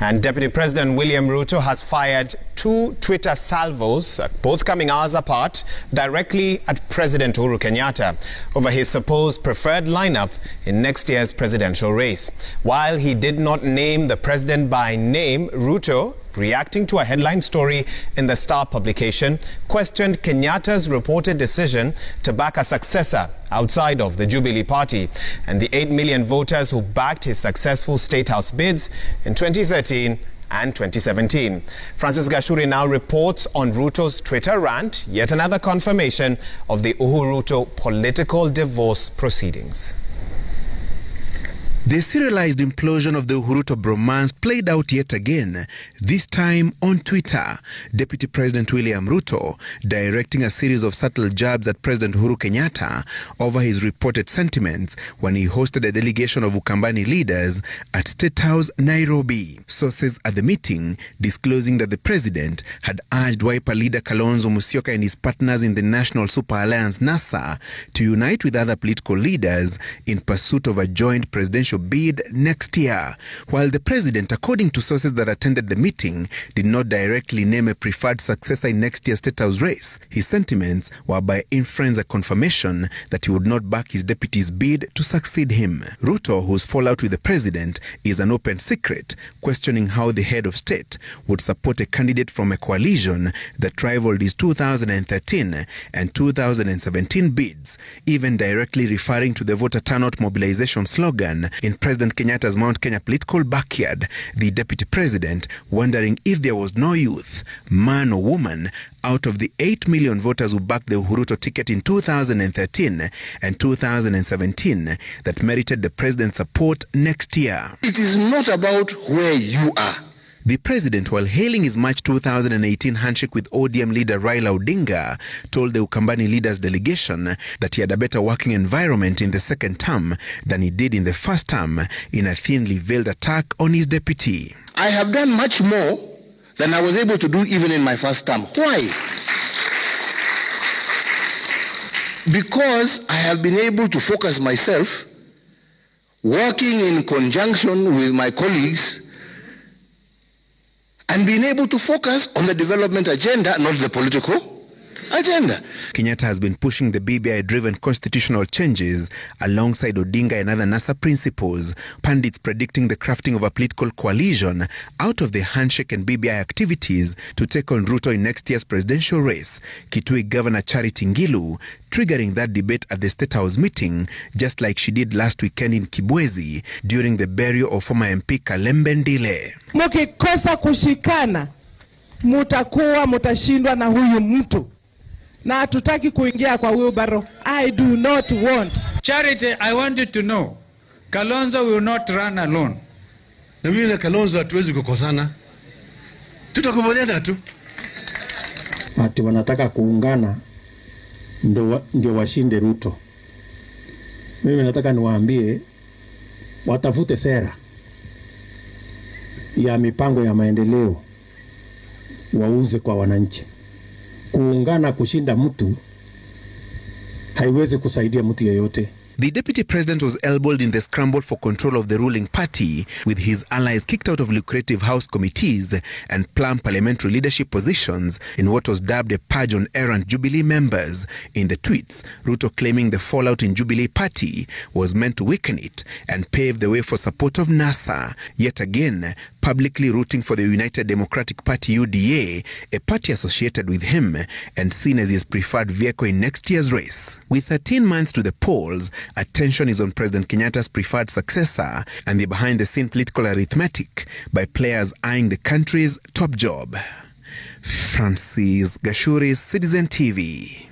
And Deputy President William Ruto has fired two Twitter salvos, both coming hours apart, directly at President Uhuru Kenyatta over his supposed preferred lineup in next year's presidential race. While he did not name the president by name, Ruto, reacting to a headline story in the Star publication, questioned Kenyatta's reported decision to back a successor outside of the Jubilee Party and the 8 million voters who backed his successful State House bids in 2013 and 2017. Francis Gashuri now reports on Ruto's Twitter rant, yet another confirmation of the Uhuru political divorce proceedings. The serialized implosion of the Uhuru bromance played out yet again, this time on Twitter. Deputy President William Ruto directing a series of subtle jabs at President Uhuru Kenyatta over his reported sentiments when he hosted a delegation of Ukambani leaders at State House, Nairobi. Sources at the meeting disclosing that the president had urged Wiper leader Kalonzo Musyoka and his partners in the National Super Alliance NASA to unite with other political leaders in pursuit of a joint presidential bid next year. While the president, according to sources that attended the meeting, did not directly name a preferred successor in next year's State House race, his sentiments were by inference a confirmation that he would not back his deputy's bid to succeed him. Ruto, whose fallout with the president is an open secret, questioning how the head of state would support a candidate from a coalition that rivaled his 2013 and 2017 bids, even directly referring to the voter turnout mobilization slogan in President Kenyatta's Mount Kenya political backyard, the deputy president wondering if there was no youth, man or woman, out of the 8 million voters who backed the Uhuru ticket in 2013 and 2017 that merited the president's support next year. It is not about where you are. The president, while hailing his March 2018 handshake with ODM leader Raila Odinga, told the Ukambani leaders delegation that he had a better working environment in the second term than he did in the first term, in a thinly veiled attack on his deputy. I have done much more than I was able to do even in my first term. Why? Because I have been able to focus myself, working in conjunction with my colleagues, and being able to focus on the development agenda, not the political agenda. Kenyatta has been pushing the BBI-driven constitutional changes alongside Odinga and other NASA principles, pundits predicting the crafting of a political coalition out of the handshake and BBI activities to take on Ruto in next year's presidential race. Kitui Governor Charity Ngilu triggering that debate at the State House meeting, just like she did last weekend in Kibwezi during the burial of former MP Kalembe Ndile. Mukikosa kushikana, mutashindwa na huyu mtu. Na hatutaki kuingia kwa wheelbarrow. I do not want. Charity, I want you to know, Kalonzo will not run alone. Na mimi na Kalonzo hatuwezi kukosana. Tutakubaliana tu. Ati wanataka kuungana ndio washinde Ruto. Mimi nataka niwaambie watafute sera ya mipango ya maendeleo wauze kwa wananchi. Kuungana kushinda mtu haiwezi kusaidia mtu yeyote. The deputy president was elbowed in the scramble for control of the ruling party, with his allies kicked out of lucrative house committees and plumb parliamentary leadership positions in what was dubbed a purge on errant Jubilee members. In the tweets, Ruto claiming the fallout in Jubilee party was meant to weaken it and pave the way for support of NASA, yet again publicly rooting for the United Democratic Party UDA, a party associated with him and seen as his preferred vehicle in next year's race. With 13 months to the polls, attention is on President Kenyatta's preferred successor and the behind-the-scene political arithmetic by players eyeing the country's top job. Francis Gashuri, Citizen TV.